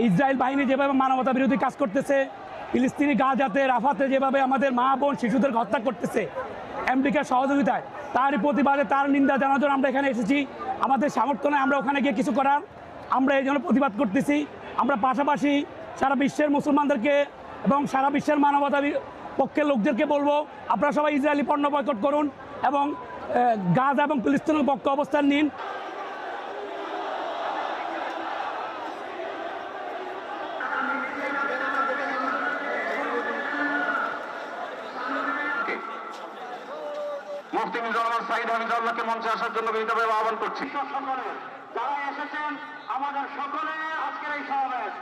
Israel বাহিনী যেভাবে মানবতা বিরোধী কাজ করতেছে, ফিলিস্তিনি গাজাতে রাফাতে যেভাবে আমাদের মা বোন শিশুদের হত্যা করতেছে আমেরিকার সহযোগিতায়, তারই প্রতিবাদে তার নিন্দা জানার জন্য আমরা এখানে এসেছি। আমাদের সামর্থ্য নয় আমরা ওখানে গিয়ে কিছু করার, আমরা এই জন্য প্রতিবাদ করতেছি। আমরা পাশাপাশি সারা বিশ্বের মুসলমানদেরকে এবং সারা বিশ্বের মানবতা পক্ষের লোকদেরকে বলবো, আপনারা সবাই ইসরায়েলি পণ্য বয়কট করুন এবং গাজা এবং ফিলিস্তিনের পক্ষে অবস্থান নিন। মুফতি মিজানুর রহমান সাঈদ হাফিজাহুল্লাহকে মঞ্চে আসার জন্য বিনীতভাবে আহ্বান করছি। সকলে যারা এসেছেন, আমাদের সকলে আজকের এই সমাবেশ